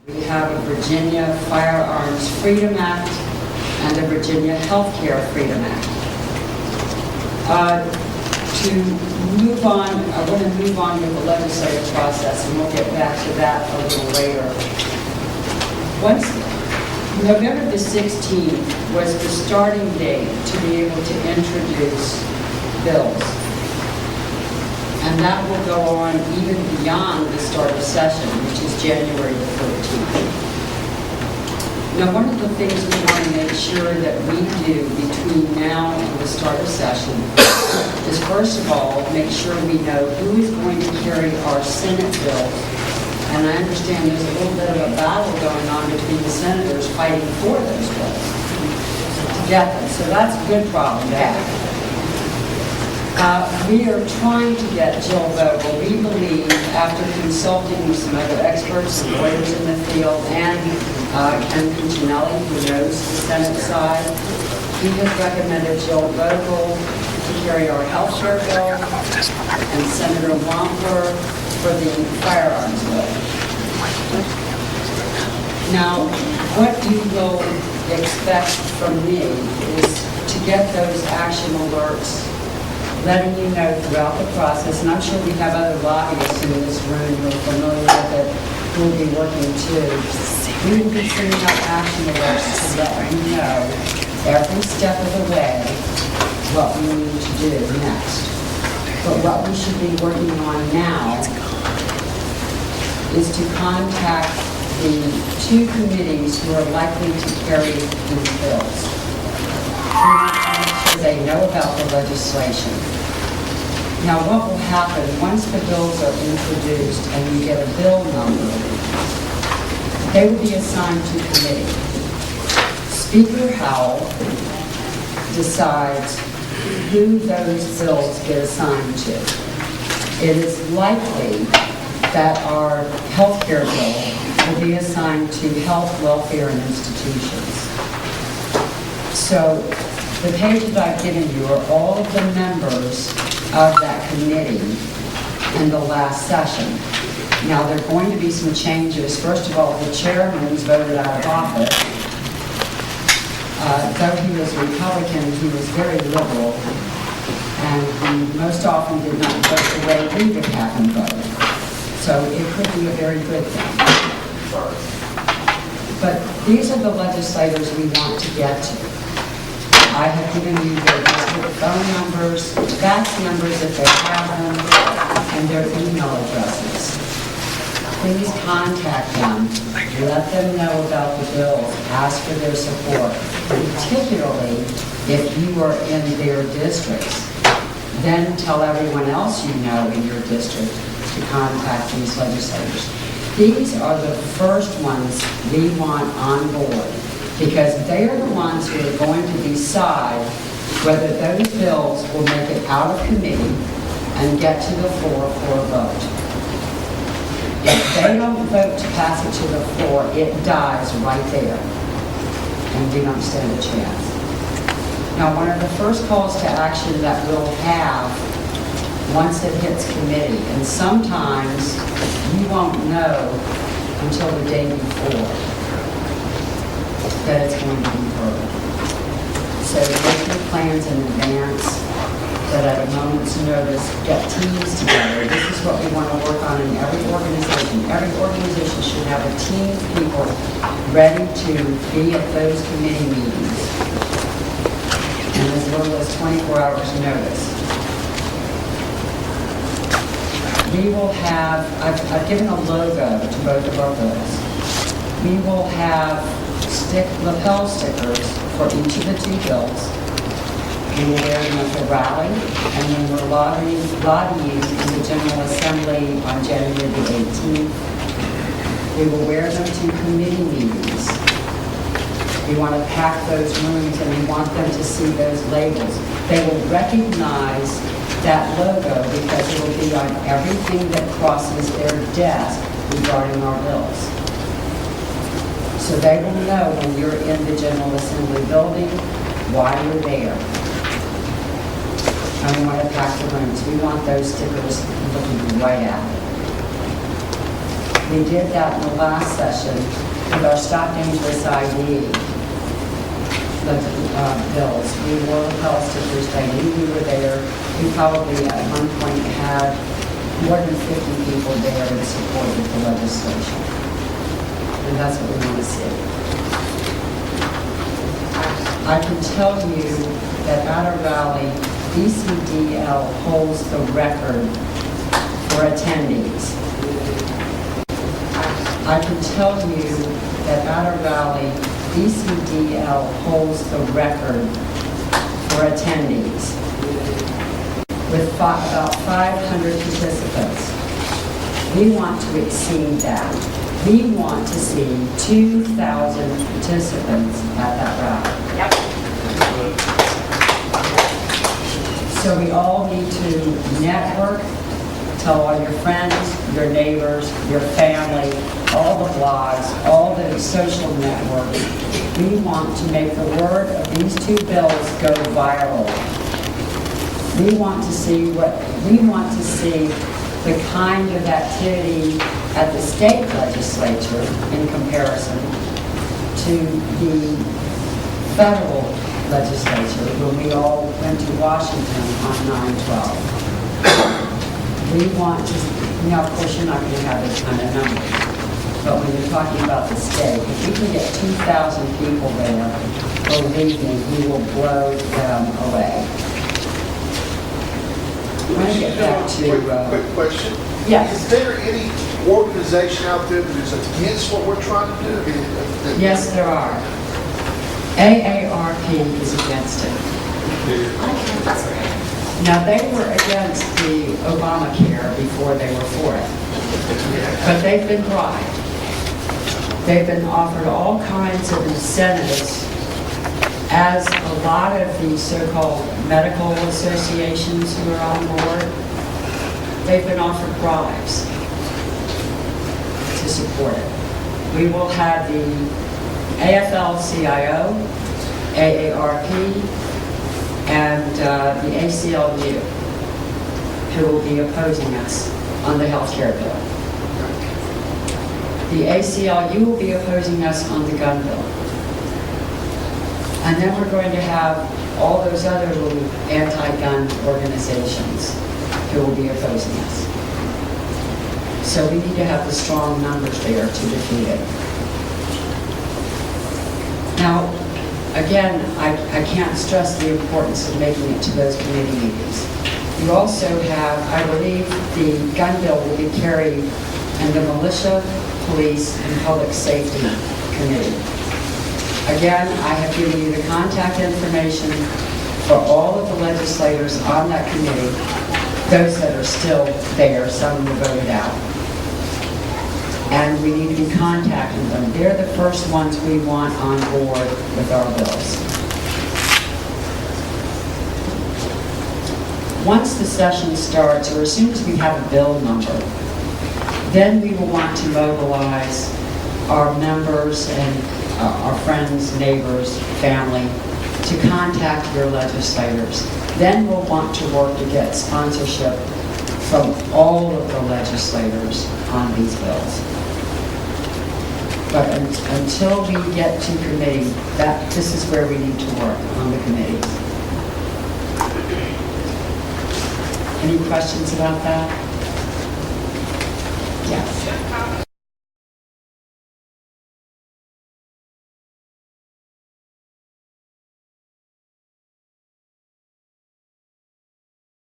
We have a Virginia Firearms Freedom Act and a Virginia Healthcare Freedom Act. To move on, I want to move on with the legislative process, and we'll get back to that a little later. Once November the 16th was the starting date to be able to introduce bills. And that will go on even beyond the start of session, which is January the 13th. Now, one of the things we want to make sure that we do between now and the start of session is, first of all, make sure we know who is going to carry our Senate bills. And I understand there's a little bit of a battle going on between the senators fighting for those bills to get them. So that's a good problem to have. We are trying to get Jill Vogel. We believe, after consulting with some other experts and lawyers in the field, and Ken Cuccinelli, who knows the Senate side, he has recommended Jill Vogel to carry our health care bill, and Senator Wampler for the firearms bill. Now, what you will expect from me is to get those action alerts, letting you know throughout the process, and I'm sure we have other lobbyists in this room who are familiar with it, who will be working too. We will be sending out action alerts to let you know every step of the way what we need to do next. But what we should be working on now is to contact the two committees who are likely to carry these bills. We want to make sure they know about the legislation. Now, what will happen once the bills are introduced and you get a bill number, they will be assigned to committee. Speaker Howell decides who those bills get assigned to. It is likely that our health care bill will be assigned to health, welfare, and institutions. So the page that I've given you are all of the members of that committee in the last session. Now, there are going to be some changes. First of all, the chairman was voted out of office. Though he was Republican, he was very liberal, and he most often did not vote the way we would have him vote. So it could be a very good thing. But these are the legislators we want to get to. I have given you their district phone numbers, fax numbers if they have them, and their email addresses. Please contact them. Let them know about the bills. Ask for their support, particularly if you are in their districts. Then tell everyone else you know in your district to contact these legislators. These are the first ones we want on board, because they are the ones who are going to decide whether those bills will make it out of committee and get to the floor for a vote. If they don't vote to pass it to the floor, it dies right there, and we don't stand a chance. Now, one of the first calls to action that we'll have once it hits committee, and sometimes you won't know until the day before that it's going to be heard. So make your plans in advance, that at a moment's notice, get teams together. This is what we want to work on in every organization. Every organization should have a team of people ready to be at those committee meetings, and as little as 24 hours notice. We will have, I've given a logo to both of our bills. We will have lapel stickers for each of the two bills. We will wear them at the rally, and then we're lobbying in the General Assembly on January the 18th. We will wear them to committee meetings. We want to pack those rooms, and we want them to see those labels. They will recognize that logo because it will be on everything that crosses their desk regarding our bills. So they will know when you're in the General Assembly building why you're there. And we want to pack the rooms. We want those stickers looking right at it. We did that in the last session with our Stop Dangerous ID bills. We were opposed to First ID. We were there. We probably at one point had more than 50 people there in support of the legislation. And that's what we want to see. I can tell you that at our rally, DCDL holds the record for attendees. I can tell you that at our rally, DCDL holds the record for attendees with about 500 participants. We want to exceed that. We want to see 2,000 participants at that rally. Yep. So we all need to network, tell all your friends, your neighbors, your family, all the blogs, all the social networks. We want to make the word of these two bills go viral. We want to see the kind of activity at the state legislature in comparison to the federal legislature when we all went to Washington on 9/12. We want to, of course you're not going to have this kind of number, but when you're talking about the state, if we can get 2,000 people there, believe me, we will blow them away. I'm going to get back to... Quick question. Yes. Is there any organization out there that is against what we're trying to do? Yes, there are. AARP is against it. Now, they were against the Obamacare before they were for it. But they've been bribed. They've been offered all kinds of incentives, as a lot of the so-called medical associations who are on board, they've been offered bribes to support it. We will have the AFL-CIO, AARP, and the ACLU, who will be opposing us on the health care bill. The ACLU will be opposing us on the gun bill. And then we're going to have all those other little anti-gun organizations who will be opposing us. So we need to have the strong numbers there to defeat it. Now, again, I can't stress the importance of making it to those committee meetings. You also have, I believe, the gun bill will be carried in the Militia, Police, and Public Safety Committee. Again, I have given you the contact information for all of the legislators on that committee, those that are still there, some who voted out. And we need to be contacting them. They're the first ones we want on board with our bills. Once the session starts, or as soon as we have a bill number, then we will want to mobilize our members and our friends, neighbors, family, to contact your legislators. Then we'll want to work to get sponsorship from all of the legislators on these bills. But until we get to committee, this is where we need to work on the committees. Any questions about that? Yes.